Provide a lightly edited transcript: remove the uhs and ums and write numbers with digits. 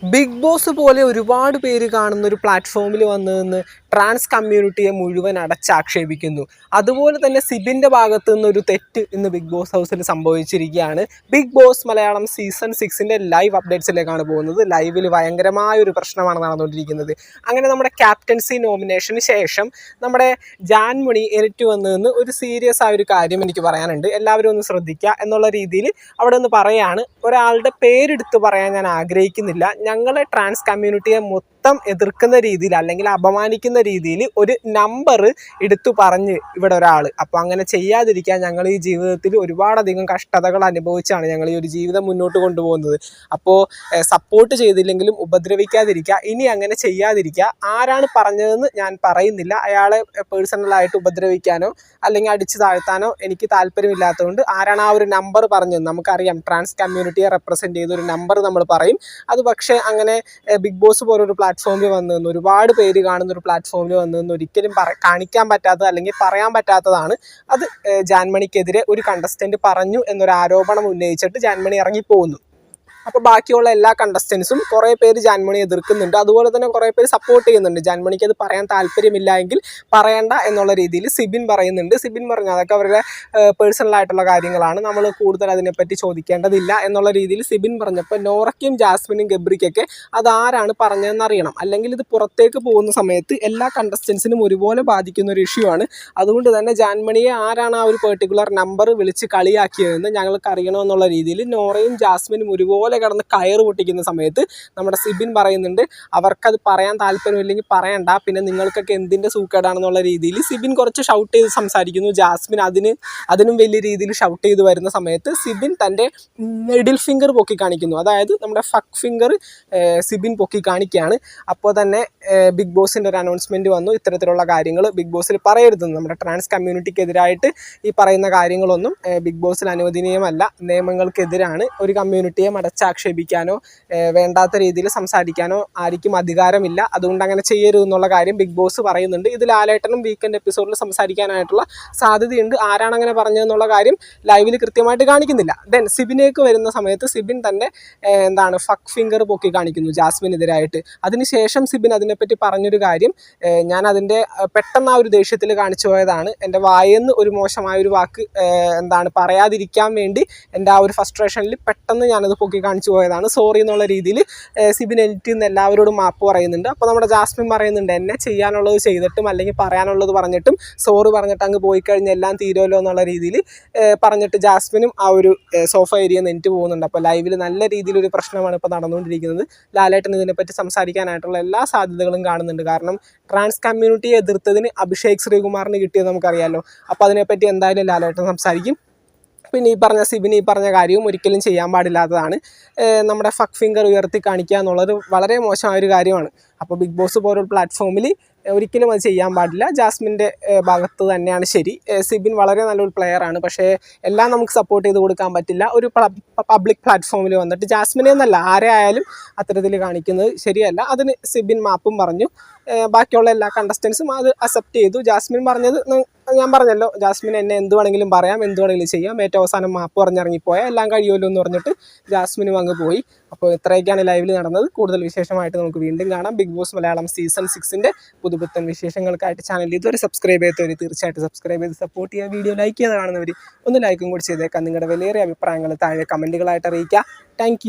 Big boss പോലെ ഒരുപാട് പേര് കാണുന്ന ഒരു പ്ലാറ്റ്ഫോമിൽ വന്നു നിന്ന് ട്രാൻസ് കമ്മ്യൂണിറ്റിയെ മുഴുവൻ അടച്ചാക്ഷേപിക്കുന്നു. അതുപോലെ തന്നെ സിബിൻ്റെ ഭാഗത്തു നിന്നൊരു തെറ്റ് ഇന്ന് ബിഗ് ബോസ് ഹൗസിൽ സംഭവിച്ചിരിക്കുകയാണ്. Bigg Boss Malayalam season 6 live അപ്ഡേറ്റ്സിലേക്കാണ് പോകുന്നത്. ലൈവിൽ ഭയങ്കരമായ ഒരു പ്രശ്നമാണ് നടന്നുകൊണ്ടിരിക്കുന്നത്. അങ്ങനെ നമ്മുടെ ക്യാപ്റ്റൻസി നോമിനേഷന് ശേഷം നമ്മുടെ ജാൻമണി എഡിറ്റ് വന്നു നിന്ന് ഒരു സീരിയസ് ആയ ഒരു കാര്യം എനിക്ക് പറയാനുണ്ട്. എല്ലാവരും ഒന്ന് ശ്രദ്ധിക്കുക എന്നുള്ള രീതിയിൽ അവിടെ നിന്ന് പറയാണ്. ഒരാളുടെ പേരെടുത്ത് പറയാൻ ഞാൻ ആഗ്രഹിക്കുന്നില്ല. ഞങ്ങളെ ട്രാൻസ് കമ്മ്യൂണിറ്റിയെ മൊത്തം എതിർക്കുന്ന രീതിയിൽ അല്ലെങ്കിൽ അപമാനിക്കുന്ന രീതിയിൽ ഒരു നമ്പർ എടുത്തു പറഞ്ഞ് ഇവിടെ ഒരാൾ. അപ്പോൾ അങ്ങനെ ചെയ്യാതിരിക്കാൻ ഞങ്ങൾ ഈ ജീവിതത്തിൽ ഒരുപാടധികം കഷ്ടതകൾ അനുഭവിച്ചാണ് ഞങ്ങൾ ഈ ഒരു ജീവിതം മുന്നോട്ട് കൊണ്ടുപോകുന്നത്. അപ്പോൾ സപ്പോർട്ട് ചെയ്തില്ലെങ്കിലും ഉപദ്രവിക്കാതിരിക്കുക, ഇനി അങ്ങനെ ചെയ്യാതിരിക്കുക. ആരാണ് പറഞ്ഞതെന്ന് ഞാൻ പറയുന്നില്ല. അയാളെ പേഴ്സണലായിട്ട് ഉപദ്രവിക്കാനോ അല്ലെങ്കിൽ അടിച്ചു താഴ്ത്താനോ എനിക്ക് താല്പര്യമില്ലാത്തതുകൊണ്ട് ആരാണ് ആ ഒരു നമ്പർ പറഞ്ഞത് നമുക്കറിയാം. ട്രാൻസ് കമ്മ്യൂണിറ്റിയെ റെപ്രസെൻറ്റ് ചെയ്ത ഒരു നമ്പർ നമ്മൾ പറയും. അത് പക്ഷേ അങ്ങനെ ബിഗ് ബോസ് പോലൊരു പ്ലാറ്റ്ഫോമിൽ വന്നു നിന്ന് ഒരുപാട് പേര് കാണുന്ന ഒരു പ്ലാറ്റ്ഫോമിൽ വന്നു നിന്ന് ഒരിക്കലും കാണിക്കാൻ പറ്റാത്തത് അല്ലെങ്കിൽ പറയാൻ പറ്റാത്തതാണ്. അത് ജാൻമണിക്കെതിരെ ഒരു കണ്ടസ്റ്റൻറ്റ് പറഞ്ഞു എന്നൊരു ആരോപണം ഉന്നയിച്ചിട്ട് ജാൻമണി ഇറങ്ങിപ്പോകുന്നു. അപ്പോൾ ബാക്കിയുള്ള എല്ലാ കണ്ടസ്റ്റൻസും കുറേ പേര് ജാൻമണി എതിർക്കുന്നുണ്ട്. അതുപോലെ തന്നെ കുറേ പേര് സപ്പോർട്ട് ചെയ്യുന്നുണ്ട്. ജാൻമണിക്ക് അത് പറയാൻ താല്പര്യമില്ല എങ്കിൽ പറയണ്ട എന്നുള്ള രീതിയിൽ സിബിൻ പറയുന്നുണ്ട്. സിബിൻ പറഞ്ഞു അതൊക്കെ അവരുടെ പേഴ്സണലായിട്ടുള്ള കാര്യങ്ങളാണ്, നമ്മൾ കൂടുതൽ അതിനെപ്പറ്റി ചോദിക്കേണ്ടതില്ല എന്നുള്ള രീതിയിൽ സിബിൻ പറഞ്ഞപ്പോൾ നോറയ്ക്കും ജാസ്മിനും ഗബ്രിക്കൊക്കെ അതാരാണ് പറഞ്ഞതെന്ന് അറിയണം. അല്ലെങ്കിൽ ഇത് പുറത്തേക്ക് പോകുന്ന സമയത്ത് എല്ലാ കണ്ടസ്റ്റൻസിനും ഒരുപോലെ ബാധിക്കുന്ന ഒരു ഇഷ്യൂ ആണ്. അതുകൊണ്ട് തന്നെ ജാൻമണിയെ ആരാണ് ആ ഒരു പെർട്ടിക്കുലർ നമ്പർ വിളിച്ച് കളിയാക്കിയതെന്ന് ഞങ്ങൾക്ക് അറിയണമെന്നുള്ള രീതിയിൽ നോറയും ജാസ്മിനും ഒരുപോലെ കടന്ന് കയറ് പൊട്ടിക്കുന്ന സമയത്ത് നമ്മുടെ സിബിൻ പറയുന്നുണ്ട് അവർക്കത് പറയാൻ താല്പര്യമില്ലെങ്കിൽ പറയണ്ട, പിന്നെ നിങ്ങൾക്കൊക്കെ എന്തിൻ്റെ സൂക്കേടാണെന്നുള്ള രീതിയിൽ സിബിൻ കുറച്ച് ഷൗട്ട് ചെയ്ത് സംസാരിക്കുന്നു. ജാസ്മിൻ അതിനും വലിയ രീതിയിൽ ഷൗട്ട് ചെയ്ത് വരുന്ന സമയത്ത് സിബിൻ തൻ്റെ മിഡിൽ ഫിംഗർ പൊക്കി കാണിക്കുന്നു. അതായത് നമ്മുടെ ഫക്ക് ഫിംഗർ സിബിൻ പൊക്കി കാണിക്കുകയാണ്. അപ്പോൾ തന്നെ ബിഗ് ബോസിൻ്റെ ഒരു അനൗൺസ്മെൻറ്റ് വന്നു, ഇത്തരത്തിലുള്ള കാര്യങ്ങൾ ബിഗ് ബോസിൽ പറയരുതെന്ന്. നമ്മുടെ ട്രാൻസ് കമ്മ്യൂണിറ്റിക്കെതിരായിട്ട് ഈ പറയുന്ന കാര്യങ്ങളൊന്നും ബിഗ് ബോസിൽ അനുവദനീയമല്ല, നിയമങ്ങൾക്കെതിരാണ്. ഒരു കമ്മ്യൂണിറ്റിയെ ആക്ഷേപിക്കാനോ വേണ്ടാത്ത രീതിയിൽ സംസാരിക്കാനോ ആർക്കും അധികാരമില്ല. അതുകൊണ്ട് അങ്ങനെ ചെയ്യരുതെന്നുള്ള കാര്യം ബിഗ് ബോസ് പറയുന്നുണ്ട്. ഇതിൽ ലാലേട്ടനും വീക്കെൻഡ് എപ്പിസോഡിൽ സംസാരിക്കാനായിട്ടുള്ള സാധ്യതയുണ്ട്. ആരാണ് അങ്ങനെ പറഞ്ഞതെന്നുള്ള കാര്യം ലൈവിൽ കൃത്യമായിട്ട് കാണിക്കുന്നില്ല. ദെൻ സിബിനേക്ക് വരുന്ന സമയത്ത് സിബിൻ തന്നെ ഫക്ക് ഫിംഗർ പൊക്കി കാണിക്കുന്നു ജാസ്മിനെതിരായിട്ട്. അതിനുശേഷം സിബിൻ അതിനെപ്പറ്റി പറഞ്ഞൊരു കാര്യം, ഞാൻ അതിൻ്റെ പെട്ടെന്ന് ആ ഒരു ദേഷ്യത്തിൽ കാണിച്ചു പോയതാണ്. എൻ്റെ വായെന്ന് ഒരു മോശമായൊരു വാക്ക് പറയാതിരിക്കാൻ വേണ്ടി എൻ്റെ ആ ഒരു ഫ്രസ്ട്രേഷനിൽ പെട്ടെന്ന് ഞാനത് പൊക്കി കാണിച്ചു പോയതാണ്, സോറി എന്നുള്ള രീതിയിൽ സിബിൻ എഡിറ്റ് നിന്ന് എല്ലാവരോടും മാപ്പ് പറയുന്നുണ്ട്. അപ്പോൾ നമ്മുടെ ജാസ്മിൻ പറയുന്നുണ്ട് എന്നെ ചെയ്യാനുള്ളത് ചെയ്തിട്ടും അല്ലെങ്കിൽ പറയാനുള്ളത് പറഞ്ഞിട്ടും സോറി പറഞ്ഞിട്ട് അങ്ങ് പോയി കഴിഞ്ഞാൽ എല്ലാം തീരുമല്ലോ എന്നുള്ള രീതിയിൽ പറഞ്ഞിട്ട് ജാസ്മിനും ആ ഒരു സോഫ ഏരിയ നെറ്റ് പോകുന്നുണ്ട്. അപ്പോൾ ലൈവിൽ നല്ല രീതിയിലൊരു പ്രശ്നമാണ് ഇപ്പോൾ നടന്നുകൊണ്ടിരിക്കുന്നത്. ലാലേട്ടൻ ഇതിനെപ്പറ്റി സംസാരിക്കാനായിട്ടുള്ള എല്ലാ സാധ്യതകളും കാണുന്നുണ്ട്. കാരണം ട്രാൻസ് കമ്മ്യൂണിറ്റിയെ എതിർത്തതിന് അഭിഷേക് ശ്രീകുമാറിന് കിട്ടിയത് നമുക്കറിയാമല്ലോ. അപ്പോൾ അതിനെപ്പറ്റി എന്തായാലും ലാലേട്ടൻ സംസാരിക്കും. പിന്നെ സിബിൻ ഈ പറഞ്ഞ കാര്യവും ഒരിക്കലും ചെയ്യാൻ പാടില്ലാത്തതാണ്. നമ്മുടെ ഫക്ക് ഫിംഗർ ഉയർത്തി കാണിക്കുക എന്നുള്ളത് വളരെ മോശമായൊരു കാര്യമാണ്. അപ്പോൾ ബിഗ് ബോസ് പോലൊരു പ്ലാറ്റ്ഫോമിൽ ഒരിക്കലും അത് ചെയ്യാൻ പാടില്ല. ജാസ്മിൻ്റെ ഭാഗത്ത് തന്നെയാണ് ശരി. സിബിൻ വളരെ നല്ലൊരു പ്ലെയറാണ്, പക്ഷേ എല്ലാം നമുക്ക് സപ്പോർട്ട് ചെയ്ത് കൊടുക്കാൻ പറ്റില്ല. ഒരു പബ്ലിക് പ്ലാറ്റ്ഫോമിൽ വന്നിട്ട് ജാസ്മിനെ എന്നല്ല ആരെ ആയാലും അത്തരത്തിൽ കാണിക്കുന്നത് ശരിയല്ല. അതിന് സിബിൻ മാപ്പും പറഞ്ഞു. ബാക്കിയുള്ള എല്ലാ കണ്ടസ്റ്റൻസും അത് അക്സെപ്റ്റ് ചെയ്തു. ജാസ്മിൻ പറഞ്ഞത് ഞാൻ പറഞ്ഞല്ലോ, ജാസ്മിൻ എന്നെ എന്ത് വേണമെങ്കിലും പറയാം, എന്ത് വേണമെങ്കിലും ചെയ്യാം, ഏറ്റവും അവസാനം മാപ്പ് പറഞ്ഞിറങ്ങിപ്പോയാൽ എല്ലാം കഴിയുമല്ലോ എന്ന് പറഞ്ഞിട്ട് ജാസ്മിനും അങ്ങ് പോയി. അപ്പോൾ ഇത്രയൊക്കെയാണ് ലൈവിൽ നടന്നത്. കൂടുതൽ വിശേഷമായിട്ട് നമുക്ക് വീണ്ടും കാണാം. ബിഗ് ബോസ് മലയാളം സീസൺ 6 പുതുപുത്തൻ വിശേഷങ്ങൾക്കായിട്ട് ചാനൽ ഇതുവരെ സബ്സ്ക്രൈബ് ചെയ്തവർ തീർച്ചയായിട്ടും സബ്സ്ക്രൈബ് ചെയ്ത് സപ്പോർട്ട് ചെയ്യുക. വീഡിയോ ലൈക്ക് ചെയ്ത് കാണുന്നവർ ഒന്ന് ലൈക്കും കൂടി ചെയ്തേക്കാം. നിങ്ങളുടെ വിലയേറിയ അഭിപ്രായങ്ങൾ താഴെ കമൻറ്റുകളായിട്ട് അറിയിക്കുക. താങ്ക്